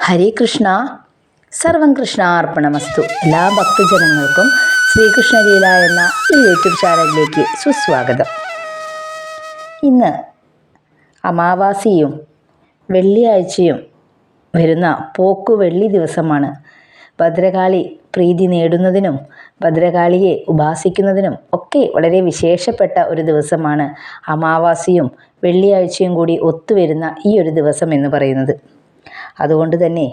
ഹരേ കൃഷ്ണ. സർവം കൃഷ്ണാർപ്പണമസ്തു. എല്ലാ ഭക്തജനങ്ങൾക്കും ശ്രീകൃഷ്ണലീല എന്ന ഈ യൂട്യൂബ് ചാനലിലേക്ക് സുസ്വാഗതം. ഇന്ന് അമാവാസിയും വെള്ളിയാഴ്ചയും വരുന്ന പോക്കുവെള്ളി ദിവസമാണ്. ഭദ്രകാളി പ്രീതി നേടുന്നതിനും ഭദ്രകാളിയെ ഉപാസിക്കുന്നതിനും ഒക്കെ വളരെ വിശേഷപ്പെട്ട ഒരു ദിവസമാണ് അമാവാസിയും വെള്ളിയാഴ്ചയും കൂടി ഒത്തുവരുന്ന ഈ ഒരു ദിവസം എന്ന് പറയുന്നത്. അതുകൊണ്ട് തന്നെ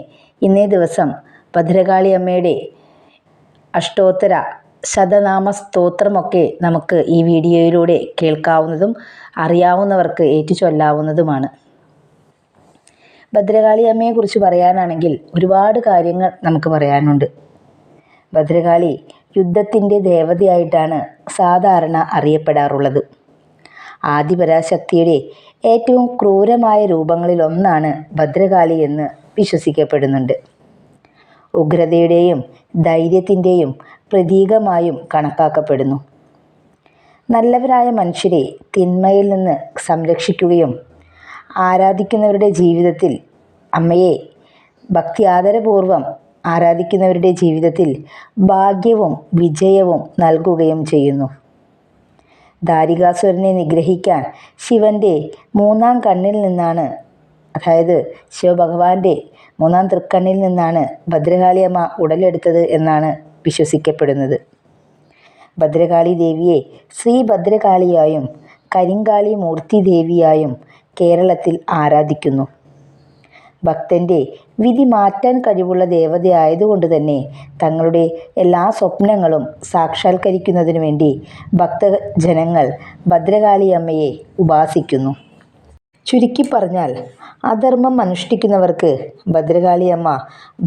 ഇന്നേ ദിവസം ഭദ്രകാളി അമ്മയുടെ അഷ്ടോത്തര ശതനാമ സ്തോത്രമൊക്കെ നമുക്ക് ഈ വീഡിയോയിലൂടെ കേൾക്കാവുന്നതും അറിയാവുന്നവർക്ക് ഏറ്റുചൊല്ലാവുന്നതുമാണ്. ഭദ്രകാളി അമ്മയെക്കുറിച്ച് പറയാനാണെങ്കിൽ ഒരുപാട് കാര്യങ്ങൾ നമുക്ക് പറയാനുണ്ട്. ഭദ്രകാളി യുദ്ധത്തിൻ്റെ ദേവതയായിട്ടാണ് സാധാരണ അറിയപ്പെടാറുള്ളത്. ആദിപരാശക്തിയുടെ ഏറ്റവും ക്രൂരമായ രൂപങ്ങളിലൊന്നാണ് ഭദ്രകാളി എന്ന് വിശ്വസിക്കപ്പെടുന്നുണ്ട്. ഉഗ്രതയുടെയും ധൈര്യത്തിൻ്റെയും പ്രതീകമായും കണക്കാക്കപ്പെടുന്നു. നല്ലവരായ മനുഷ്യരെ തിന്മയിൽ നിന്ന് സംരക്ഷിക്കുകയും ആരാധിക്കുന്നവരുടെ ജീവിതത്തിൽ അമ്മയെ ഭക്തി ആദരപൂർവം ആരാധിക്കുന്നവരുടെ ജീവിതത്തിൽ ഭാഗ്യവും വിജയവും നൽകുകയും ചെയ്യുന്നു. ദാരികാസുരനെ നിഗ്രഹിക്കാൻ ശിവൻ്റെ മൂന്നാം കണ്ണിൽ നിന്നാണ്, അതായത് ശിവഭഗവാന്റെ മൂന്നാം തൃക്കണ്ണിൽ നിന്നാണ് ഭദ്രകാളി അമ്മ ഉടലെടുത്തത് എന്നാണ് വിശ്വസിക്കപ്പെടുന്നത്. ഭദ്രകാളി ദേവിയെ ശ്രീ ഭദ്രകാളിയായും കരിങ്കാളി മൂർത്തി ദേവിയായും കേരളത്തിൽ ആരാധിക്കുന്നു. ഭക്തൻ്റെ വിധി മാറ്റാൻ കഴിവുള്ള ദേവതയായതുകൊണ്ട് തന്നെ തങ്ങളുടെ എല്ലാ സ്വപ്നങ്ങളും സാക്ഷാത്കരിക്കുന്നതിനു വേണ്ടി ഭക്തജനങ്ങൾ ഭദ്രകാളി അമ്മയെ ഉപാസിക്കുന്നു. ചുരുക്കി പറഞ്ഞാൽ അധർമ്മം അനുഷ്ഠിക്കുന്നവർക്ക് ഭദ്രകാളി അമ്മ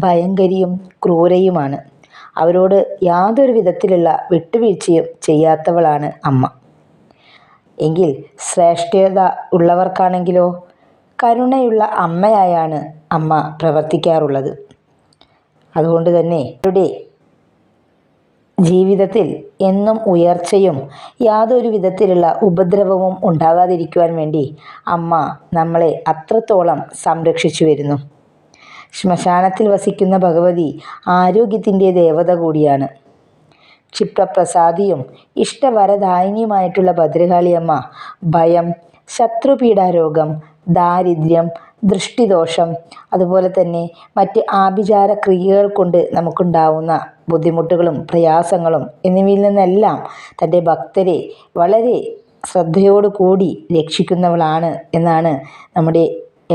ഭയങ്കരിയും ക്രൂരയുമാണ്. അവരോട് യാതൊരു വിധത്തിലുള്ള വിട്ടുവീഴ്ചയും ചെയ്യാത്തവളാണ് അമ്മ. എങ്കിൽ ശ്രേഷ്ഠത ഉള്ളവർക്കാണെങ്കിലോ കരുണയുള്ള അമ്മയായാണ് അമ്മ പ്രവർത്തിക്കാറുള്ളത്. അതുകൊണ്ട് തന്നെ അവരുടെ ജീവിതത്തിൽ എന്നും ഉയർച്ചയും യാതൊരു വിധത്തിലുള്ള ഉപദ്രവവും ഉണ്ടാകാതിരിക്കുവാൻ വേണ്ടി അമ്മ നമ്മളെ അത്രത്തോളം സംരക്ഷിച്ചു വരുന്നു. ശ്മശാനത്തിൽ വസിക്കുന്ന ഭഗവതി ആരോഗ്യത്തിൻ്റെ ദേവത കൂടിയാണ്. ക്ഷിപ്രപ്രസാദിയും ഇഷ്ടവരദായിനിയുമായിട്ടുള്ള ഭദ്രകാളി അമ്മ ഭയം, ശത്രുപീഡാരോഗം, ദാരിദ്ര്യം, ദൃഷ്ടിദോഷം, അതുപോലെ തന്നെ മറ്റ് ആഭിചാര ക്രിയകൾ കൊണ്ട് നമുക്കുണ്ടാവുന്ന ബുദ്ധിമുട്ടുകളും പ്രയാസങ്ങളും എന്നിവയിൽ നിന്നെല്ലാം തൻ്റെ ഭക്തരെ വളരെ ശ്രദ്ധയോടുകൂടി രക്ഷിക്കുന്നവളാണ് എന്നാണ് നമ്മുടെ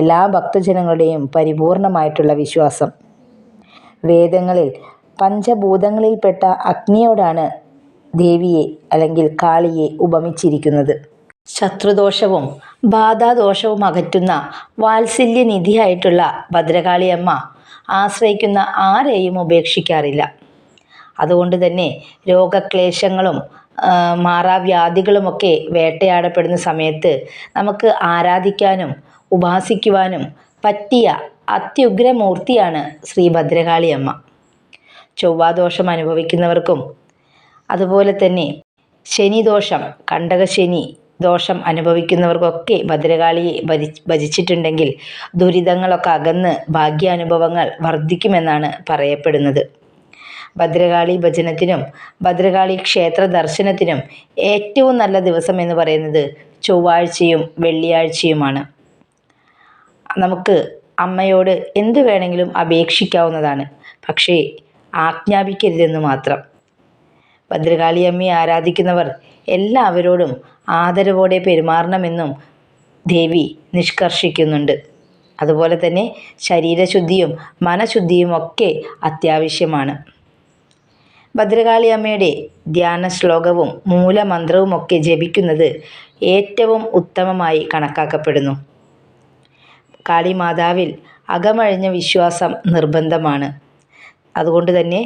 എല്ലാ ഭക്തജനങ്ങളുടെയും പരിപൂർണമായിട്ടുള്ള വിശ്വാസം. വേദങ്ങളിൽ പഞ്ചഭൂതങ്ങളിൽപ്പെട്ട അഗ്നിയോടാണ് ദേവിയെ അല്ലെങ്കിൽ കാളിയെ ഉപമിച്ചിരിക്കുന്നത്. ശത്രുദോഷവും ബാധാദോഷവും അകറ്റുന്ന വാത്സല്യനിധിയായിട്ടുള്ള ഭദ്രകാളി അമ്മ ആശ്രയിക്കുന്ന ആരെയും ഉപേക്ഷിക്കാറില്ല. അതുകൊണ്ട് തന്നെ രോഗക്ലേശങ്ങളും മാറാവ്യാധികളുമൊക്കെ വേട്ടയാടപ്പെടുന്ന സമയത്ത് നമുക്ക് ആരാധിക്കാനും ഉപാസിക്കുവാനും പറ്റിയ അത്യുഗ്രമൂർത്തിയാണ് ശ്രീ ഭദ്രകാളി അമ്മ. ചൊവ്വാദോഷം അനുഭവിക്കുന്നവർക്കും അതുപോലെ തന്നെ ശനിദോഷം, കണ്ടകശനി ദോഷം അനുഭവിക്കുന്നവർക്കൊക്കെ ഭദ്രകാളിയെ ഭജിച്ചിട്ടുണ്ടെങ്കിൽ ദുരിതങ്ങളൊക്കെ അകന്ന് ഭാഗ്യാനുഭവങ്ങൾ വർദ്ധിക്കുമെന്നാണ് പറയപ്പെടുന്നത്. ഭദ്രകാളി ഭജനത്തിനും ഭദ്രകാളി ക്ഷേത്ര ദർശനത്തിനും ഏറ്റവും നല്ല ദിവസം എന്ന് പറയുന്നത് ചൊവ്വാഴ്ചയും വെള്ളിയാഴ്ചയുമാണ്. നമുക്ക് അമ്മയോട് എന്തു വേണമെങ്കിലും അപേക്ഷിക്കാവുന്നതാണ്, പക്ഷേ ആജ്ഞാപിക്കരുതെന്ന് മാത്രം. ഭദ്രകാളി അമ്മയെ ആരാധിക്കുന്നവർ എല്ലാവരോടും ആദരവോടെ പെരുമാറണമെന്നും ദേവി നിഷ്കർഷിക്കുന്നുണ്ട്. അതുപോലെ തന്നെ ശരീരശുദ്ധിയും മനഃശുദ്ധിയും ഒക്കെ അത്യാവശ്യമാണ്. ഭദ്രകാളി അമ്മയുടെ ധ്യാന ശ്ലോകവും മൂലമന്ത്രവുമൊക്കെ ജപിക്കുന്നത് ഏറ്റവും ഉത്തമമായി കണക്കാക്കപ്പെടുന്നു. കാളിമാതാവിൽ അകമഴിഞ്ഞ വിശ്വാസം നിർബന്ധമാണ്. അതുകൊണ്ട് തന്നെ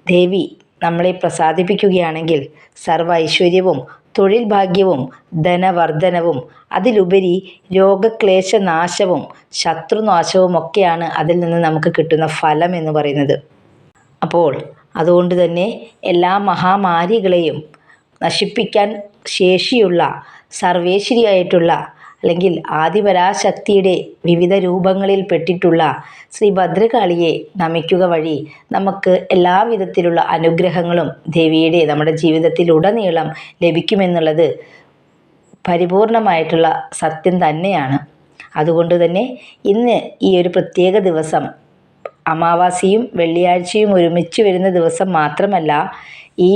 ദേവി നമ്മളെ പ്രസാദിപ്പിക്കുകയാണെങ്കിൽ സർവ്വ ഐശ്വര്യവും തൊഴിൽ ഭാഗ്യവും ധനവർദ്ധനവും അതിലുപരി രോഗക്ലേശനാശവും ശത്രുനാശവും ഒക്കെയാണ് അതിൽ നിന്ന് നമുക്ക് കിട്ടുന്ന ഫലം എന്ന് പറയുന്നത്. അപ്പോൾ അതുകൊണ്ട് തന്നെ എല്ലാ മഹാമാരികളെയും നശിപ്പിക്കാൻ ശേഷിയുള്ള സർവേശ്വരിയായിട്ടുള്ള അല്ലെങ്കിൽ ആദിപരാശക്തിയുടെ വിവിധ രൂപങ്ങളിൽ പെട്ടിട്ടുള്ള ശ്രീ ഭദ്രകാളിയെ നമിക്കുക വഴി നമുക്ക് എല്ലാവിധത്തിലുള്ള അനുഗ്രഹങ്ങളും ദേവിയുടെ നമ്മുടെ ജീവിതത്തിലുടനീളം ലഭിക്കുമെന്നുള്ളത് പരിപൂർണമായിട്ടുള്ള സത്യം തന്നെയാണ്. അതുകൊണ്ട് തന്നെ ഇന്ന് ഈ ഒരു പ്രത്യേക ദിവസം അമാവാസിയും വെള്ളിയാഴ്ചയും ഒരുമിച്ച് വരുന്ന ദിവസം മാത്രമല്ല, ഈ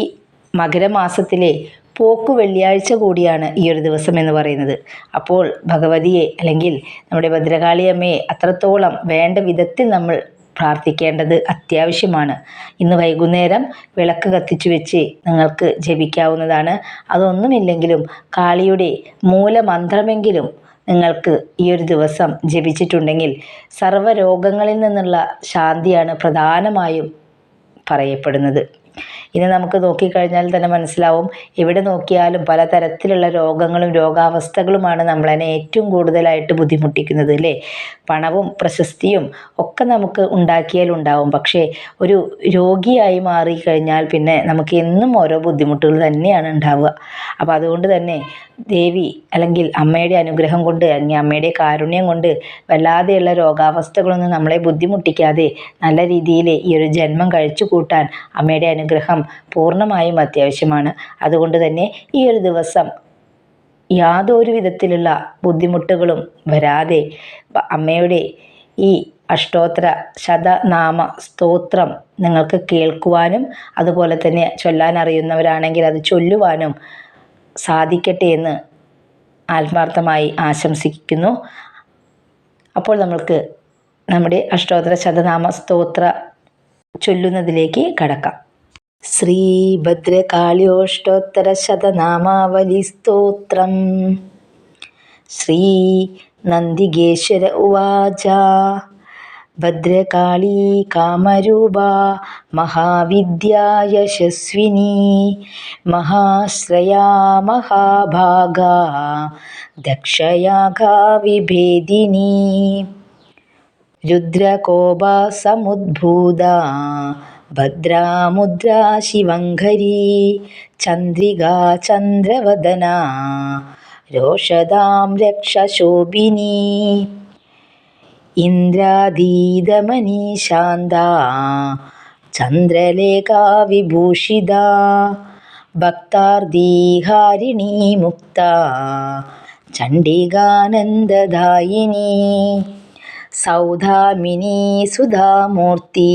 മകരമാസത്തിലെ പോക്കു വെള്ളിയാഴ്ച കൂടിയാണ് ഈ ഒരു ദിവസം എന്ന് പറയുന്നത്. അപ്പോൾ ഭഗവതിയെ അല്ലെങ്കിൽ നമ്മുടെ ഭദ്രകാളിയമ്മയെ അത്രത്തോളം വേണ്ട വിധത്തിൽ നമ്മൾ പ്രാർത്ഥിക്കേണ്ടത് അത്യാവശ്യമാണ്. ഇന്ന് വൈകുന്നേരം വിളക്ക് കത്തിച്ചു വെച്ച് നിങ്ങൾക്ക് ജപിക്കാവുന്നതാണ്. അതൊന്നുമില്ലെങ്കിലും കാളിയുടെ മൂലമന്ത്രമെങ്കിലും നിങ്ങൾക്ക് ഈ ഒരു ദിവസം ജപിച്ചിട്ടുണ്ടെങ്കിൽ സർവ്വരോഗങ്ങളിൽ നിന്നുള്ള ശാന്തിയാണ് പ്രധാനമായും പറയപ്പെടുന്നത്. ഇന്ന് നമുക്ക് നോക്കിക്കഴിഞ്ഞാൽ തന്നെ മനസ്സിലാവും, എവിടെ നോക്കിയാലും പലതരത്തിലുള്ള രോഗങ്ങളും രോഗാവസ്ഥകളുമാണ് നമ്മളതിനെ ഏറ്റവും കൂടുതലായിട്ട് ബുദ്ധിമുട്ടിക്കുന്നത് അല്ലേ. പണവും പ്രശസ്തിയും ഒക്കെ നമുക്ക് ഉണ്ടാക്കിയാൽ ഉണ്ടാവും, പക്ഷേ ഒരു രോഗിയായി മാറിക്കഴിഞ്ഞാൽ പിന്നെ നമുക്ക് എന്നും ഓരോ ബുദ്ധിമുട്ടുകൾ തന്നെയാണ് ഉണ്ടാവുക. അപ്പോൾ അതുകൊണ്ട് തന്നെ ദേവി അല്ലെങ്കിൽ അമ്മയുടെ അനുഗ്രഹം കൊണ്ട് അല്ലെങ്കിൽ അമ്മയുടെ കാരുണ്യം കൊണ്ട് വല്ലാതെയുള്ള രോഗാവസ്ഥകളൊന്നും നമ്മളെ ബുദ്ധിമുട്ടിക്കാതെ നല്ല രീതിയിൽ ഈ ഒരു ജന്മം കഴിച്ചു കൂട്ടാൻ അമ്മയുടെ അനുഗ്രഹം പൂർണ്ണമായും അത്യാവശ്യമാണ്. അതുകൊണ്ട് തന്നെ ഈ ഒരു ദിവസം യാതൊരു വിധത്തിലുള്ള ബുദ്ധിമുട്ടുകളും വരാതെ അമ്മയുടെ ഈ അഷ്ടോത്തര ശതനാമ സ്തോത്രം നിങ്ങൾക്ക് കേൾക്കുവാനും അതുപോലെ തന്നെ ചൊല്ലാൻ അറിയുന്നവരാണെങ്കിൽ അത് ചൊല്ലുവാനും സാധിക്കട്ടെ എന്ന് ആത്മാർത്ഥമായി ആശംസിക്കുന്നു. അപ്പോൾ നമ്മൾക്ക് നമ്മുടെ അഷ്ടോത്തര ശതനാമ സ്തോത്ര ചൊല്ലുന്നതിലേക്ക് കടക്കാം. ശ്രീ ഭദ്രകാളിയോഷ്ടോത്തര ശതനാമാവലി സ്തോത്രം. ശ്രീ നന്ദികേശ്വര ഉവാച. ഭദ്രകാളി കാമരൂപ മഹാവിദ്യാ യശസ്വിനി മഹാശ്രയാ മഹാഭാഗാ ദക്ഷയാഗാ വിഭേദിനി രുദ്രകോപ സമുദ്ഭൂത ഭദ്രാമുദ്രാ ശിവങ്കരി ചന്ദ്രികാ ചന്ദ്രവദനാ രോഷദാം രക്ഷശോഭിനി ഇന്ദ്രാദീദമനി ശാന്താ ചന്ദ്രലേഖാ വിഭൂഷിതാ ഭക്താർദീഹാരിണീ മുക്താ ചണ്ഡികാനന്ദദായിനി സൗധാമിനി സുധാമൂർത്തി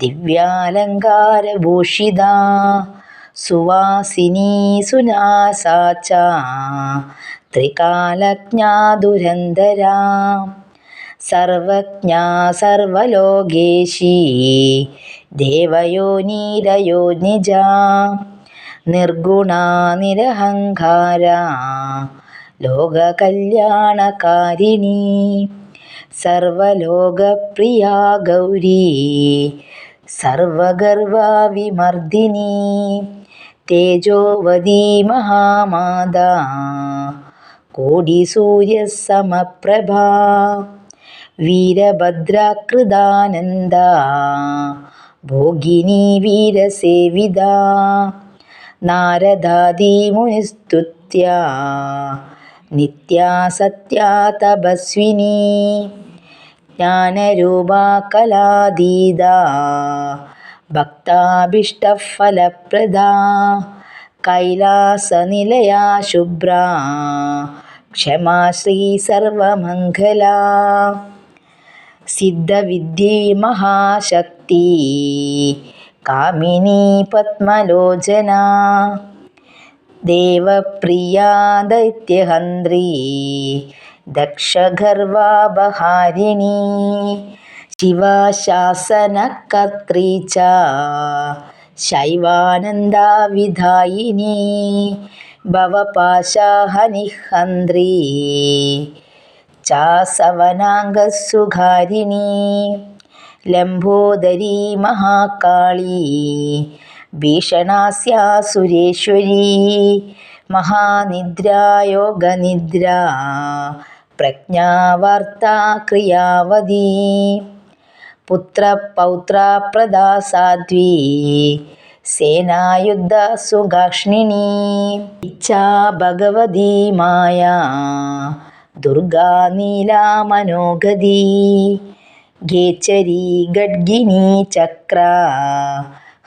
ദിവ്യാലങ്കാരഭൂഷിതാ സുവാസിനി സുനാസാ ച ത്രികാലജ്ഞാ ദുരന്തരാ സർവജ്ഞാ സർവലോകേശി ദേവയോനിരയോനിജാ നിർഗുണാ നിരഹങ്കാരാ ലോകകല്യാണകാരിണി സർവലോകപ്രിയാ ഗൗരീ സർവഗർവാ വിമർദിനി തേജോവതി മഹാമാതാ കോടിസൂര്യസമപ്രഭാ വീരഭദ്രാകൃതാനന്ദാ ഭോഗിനി വീരസേവിതാ നാരദാദിമുനിസ്തുത്യാ നിത്യാ സത്യാ തപസ്വിനി ജ്ഞാനരൂപാ കലാതീതാ ഭക്താഭീഷ്ടഫലപ്രദാ കൈലാസനിലയാ ശുഭ്രാ ക്ഷമാ ശ്രീ സർവമംഗലാ സിദ്ധവിദ്യേ മഹാശക്തി കാമിനി പത്മലോചനാ ദേവപ്രിയാ ദൈത്യഹന്ത്രി ദക്ഷഗർവാപഹാരിണി ശിവശാസനകർत्री ച ശൈവാനന്ദ വിധായിനി ഭവപാശഹനിഹന്ത്രി ച സവനാംഗസുഖാരിണി ലംബോദരി മഹാകാളി ഭീഷണാസ്യാ സുരേശ്വരി മഹാനിദ്രാ യോഗനിദ്രാ പ്രജ്ഞാവാർത്താ ക്രിയാവതി പുത്രപൗത്രപ്രദാ സാധ്വി സേനായുദ്ധ സുഖാക്ഷ്ണിണീ ഇച്ഛാ ഭഗവതി മായാ ദുർഗാ നീലാ മനോഗതി ഗേച്ചരി ഗഡ്ഗിനി ചക്ര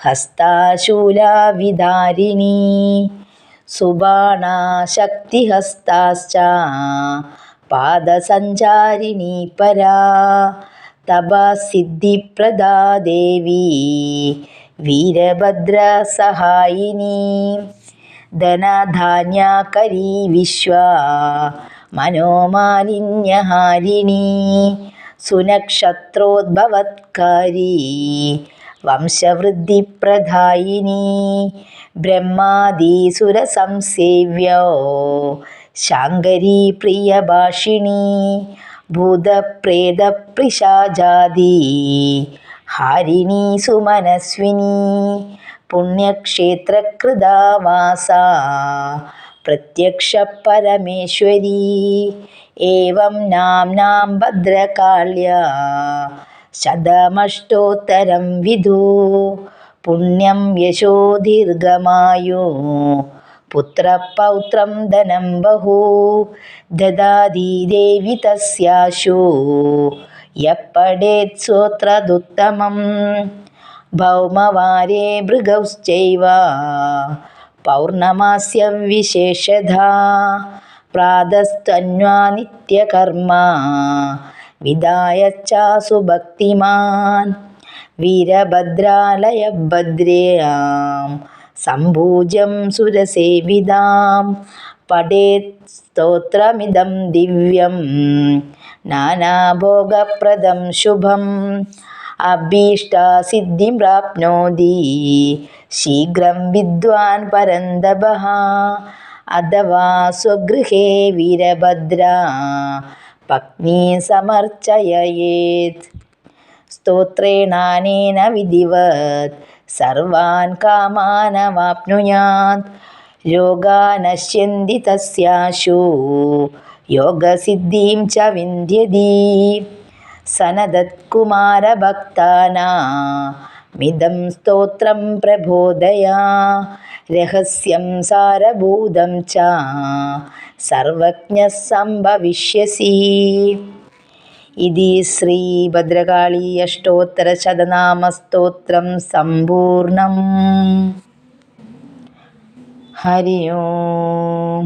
ഹസ്താശൂലാ വിദാരിണീ സുബാണാ ശക്തിഹസ്താശ്ച പാദസഞ്ചാരിണീ പരാ തപസിദ്ധിപ്രദാ ദേവി വീരഭദ്ര സഹായിനി ധനധാന്യകരീ വിശ്വ മനോമാലിന്യഹാരിണി സുനക്ഷത്രോദ്ഭവത്കാരി വംശവൃദ്ധിപ്രദായിനി ബ്രഹ്മാദിസുരസംസേവ്യോ ശാങ്കരീ പ്രിയഭാഷിണി ഭൂതപ്രേതപിശാചാദി ഹാരിണി സുമനസ്വിനി പുണ്യക്ഷേത്രകൃതാവാസാ പ്രത്യക്ഷ പരമേശ്വരി ഏവം നാംനാം ഭദ്രകാള്യ ശതമഷ്ടോത്തരം വിദു പുണ്യം യശോ ദീർഘമായു പുത്രപൗത്രം ധനം ബഹു ദദാതി ദേവി തസ്യാശു യപ്പടേത് സ്വോത്രദുത്തമം ഭൗമവാരേ ഭൃഗൗശ്ചൈവ പൗർണമാസ്യ വിശേഷധാ പ്രാതസ്തന്വാ നിത്യകർമ്മ വിദായ ച സുഭക്തിമാൻ വീരഭദ്രാലയ ഭദ്രയാം സംഭൂജ്യം സുരസേവിതാം പഠേത് സ്തോത്രമിദം ദിവ്യം നാനാഭോഗപ്രദം ശുഭം അഭീഷ്ടസിദ്ധിം പ്രാപ്നോതി ശീഘ്രം വിദ്വാൻ പരന്തപഃ അഥവാ സ്വഗൃഹേ വീരഭദ്ര പത്നി സമർച്ചയേത് സ്തോത്രേണാനേന വിധിവത് സർവാൻ കാമാനവാപ്നുയാത് രോഗാ നശ്യന്തി തസ്യാശു യോഗസിദ്ധിം ച വിന്ധ്യതി സനദത്കുമാരഭക്താനാമിദം സ്തോത്രം പ്രബോധയ രഹസ്യം സാരഭൂതം ച സർവജ്ഞഃ സംഭവിഷ്യസി. ഇതി ശ്രീ ഭദ്രകാളി അഷ്ടോത്തരശതനാമസ്തോത്രം സമ്പൂർണം. ഹരി ഓം.